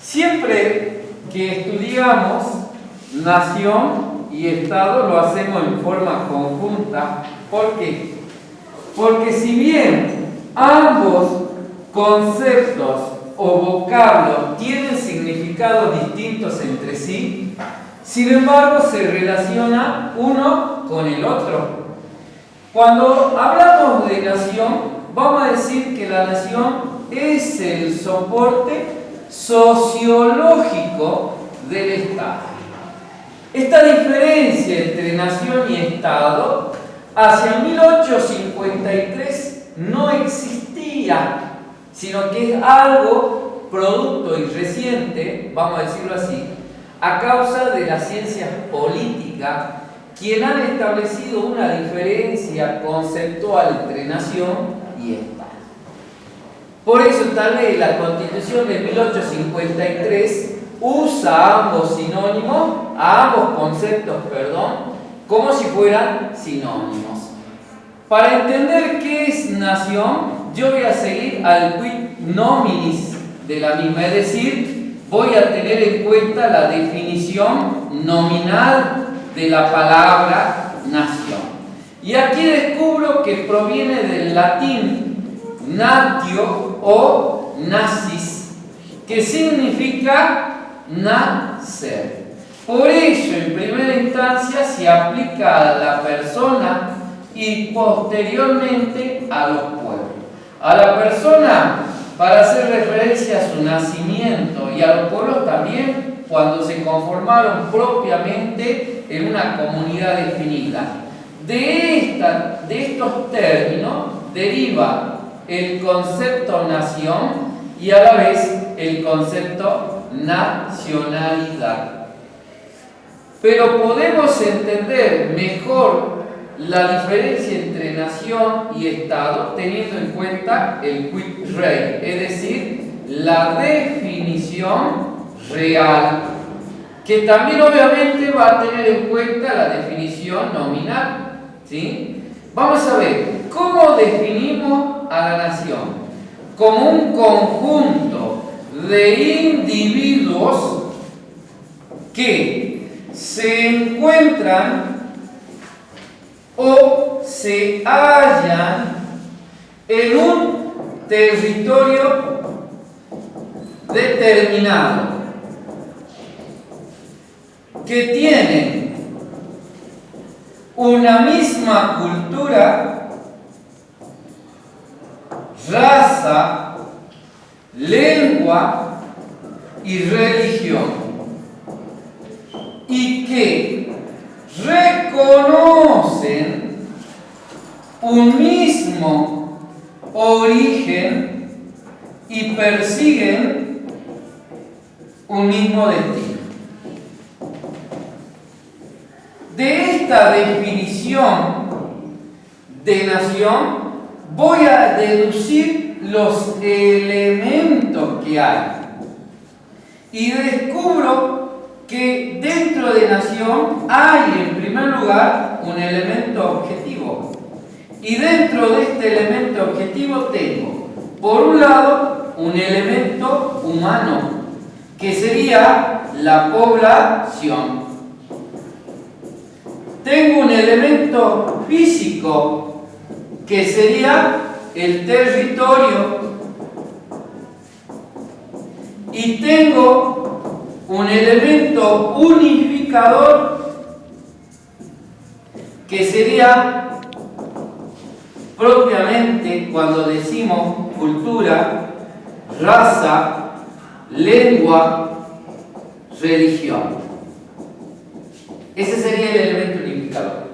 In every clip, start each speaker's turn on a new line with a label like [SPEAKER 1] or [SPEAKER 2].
[SPEAKER 1] Siempre que estudiamos nación y Estado lo hacemos en forma conjunta. ¿Por qué? Porque si bien ambos conceptos o vocablos tienen significados distintos entre sí, sin embargo se relaciona uno con el otro. Cuando hablamos de nación, vamos a decir que la nación es el soporte sociológico del Estado. Esta diferencia entre nación y Estado hacia 1853 no existía, sino que es algo producto y reciente, vamos a decirlo así, a causa de las ciencias políticas, quienes han establecido una diferencia conceptual entre nación y Estado. Por eso tal vez la Constitución de 1853 usa ambos conceptos, como si fueran sinónimos. Para entender qué es nación, yo voy a seguir al quid nominis de la misma, es decir, voy a tener en cuenta la definición nominal de la palabra nación. Y aquí descubro que proviene del latín natio o nacis, que significa nacer. Por ello, en primera instancia, se aplica a la persona y posteriormente a los pueblos. A la persona para hacer referencia a su nacimiento y a los pueblos también cuando se conformaron propiamente en una comunidad definida. De estos términos deriva el concepto nación y a la vez el concepto nacionalidad. Pero podemos entender mejor la diferencia entre nación y Estado teniendo en cuenta el quid rei, es decir, la definición real, que también obviamente va a tener en cuenta la definición nominal, ¿sí? Vamos a ver, ¿cómo definimos a la nación? Como un conjunto de individuos que se encuentran o se hallan en un territorio determinado, que tienen una misma cultura, raza, lengua y religión, y que reconocen un mismo origen y persiguen un mismo destino. De esta definición de nación voy a deducir los elementos que hay y descubro que dentro de nación hay en primer lugar un elemento objetivo, y dentro de este elemento objetivo tengo por un lado un elemento humano que sería la población, tengo un elemento físico que sería el territorio, y tengo un elemento unificador que sería propiamente, cuando decimos cultura, raza, lengua, religión. Ese sería el elemento unificador.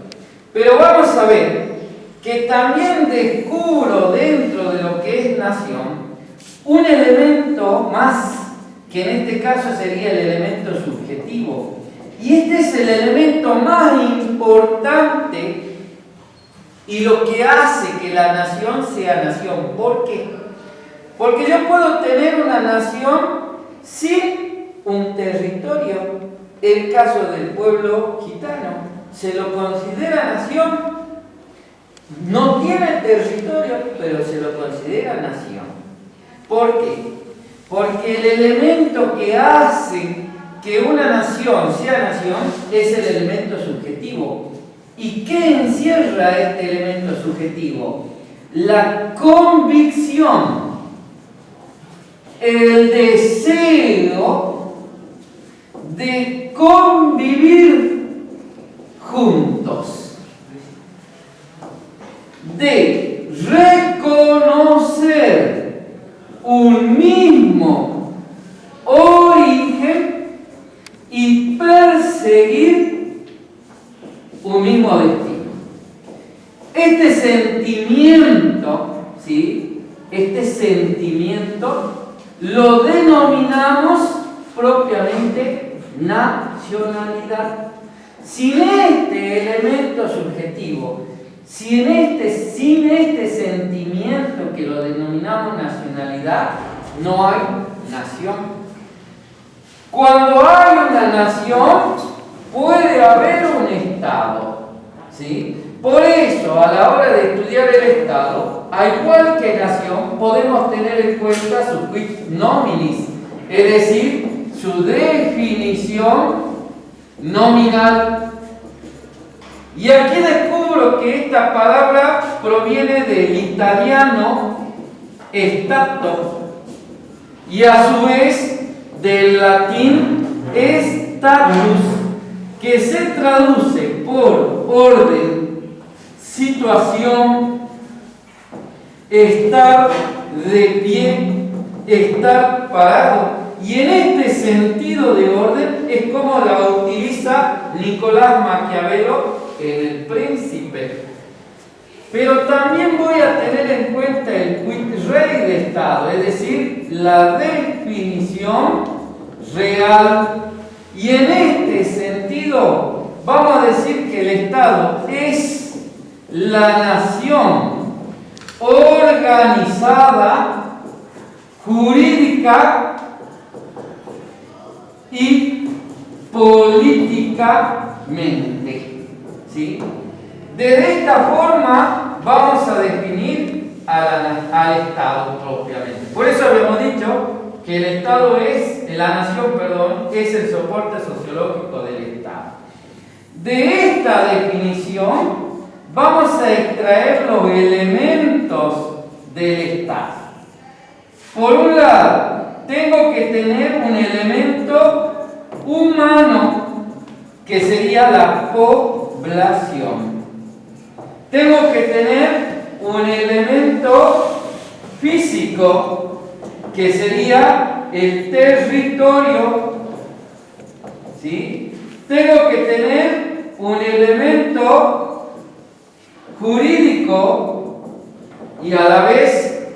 [SPEAKER 1] Pero vamos a ver que también descubro dentro de lo que es nación un elemento más, que en este caso sería el elemento subjetivo. Y este es el elemento más importante y lo que hace que la nación sea nación. ¿Por qué? Porque yo puedo tener una nación sin un territorio. El caso del pueblo gitano, ¿se lo considera nación? No tiene territorio, pero se lo considera nación. ¿Por qué? Porque el elemento que hace que una nación sea nación es el elemento subjetivo. ¿Y qué encierra este elemento subjetivo? La convicción, el deseo de convivir juntos, de reconocer un mismo origen y perseguir un mismo destino. Este sentimiento, ¿sí? Este sentimiento lo denominamos propiamente nacionalidad. Sin este elemento subjetivo, sin este sentimiento que lo denominamos nacionalidad, no hay nación. Cuando hay una nación, puede haber un Estado, ¿sí? Por eso, a la hora de estudiar el Estado, al igual que nación, podemos tener en cuenta su quid nominis, es decir, su definición nominal. Y aquí descubro que esta palabra proviene del italiano stato y a su vez del latín status, que se traduce por orden, situación, estar de pie, estar parado. Y en este sentido de orden es como la utiliza Nicolás Maquiavelo en El Príncipe. Pero también voy a tener en cuenta el quid rei de Estado, es decir, la definición real. Y en este sentido vamos a decir que el Estado es la nación organizada, jurídica y políticamente, ¿sí? De esta forma vamos a definir al Estado propiamente. Por eso habíamos dicho que el Estado es, la nación, perdón, es el soporte sociológico del Estado. De esta definición vamos a extraer los elementos del Estado. Por un lado, tengo que tener un elemento humano, que sería la población. Tengo que tener un elemento físico, que sería el territorio, ¿sí? Tengo que tener un elemento jurídico y a la vez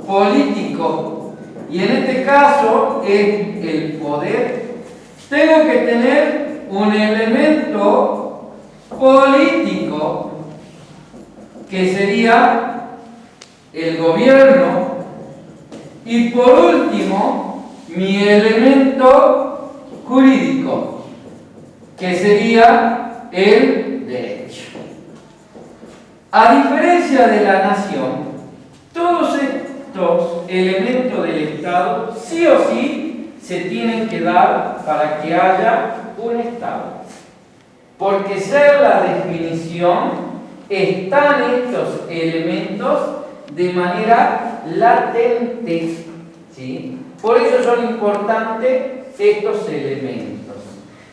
[SPEAKER 1] político, y en este caso es el poder. Tengo que tener un elemento político, que sería el gobierno, y por último mi elemento jurídico, que sería el derecho. A diferencia de la nación, todos estos elementos del Estado sí o sí se tienen que dar para que haya un Estado. Porque sea la definición, están estos elementos de manera latente, ¿sí? Por eso son importantes estos elementos.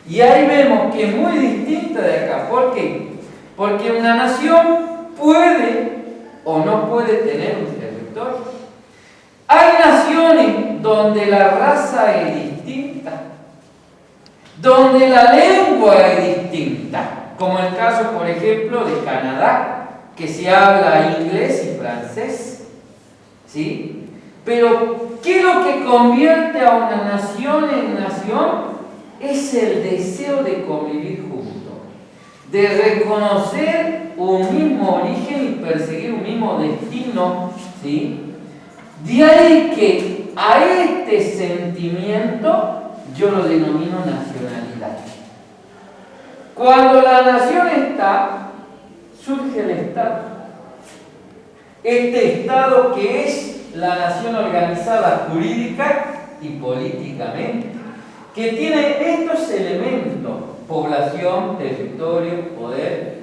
[SPEAKER 1] Y ahí vemos que es muy distinta de acá. ¿Por qué? Porque una nación puede o no puede tener un territorio. Hay naciones donde la raza es distinta, donde la lengua es distinta, como el caso, por ejemplo, de Canadá, que se habla inglés y francés, ¿sí? Pero, ¿qué es lo que convierte a una nación en nación? Es el deseo de convivir juntos, de reconocer un mismo origen y perseguir un mismo destino, ¿sí? De ahí que a este sentimiento yo lo denomino nacionalidad. Cuando la nación está, surge el Estado. Este Estado que es la nación organizada jurídica y políticamente, que tiene estos elementos: población, territorio, poder,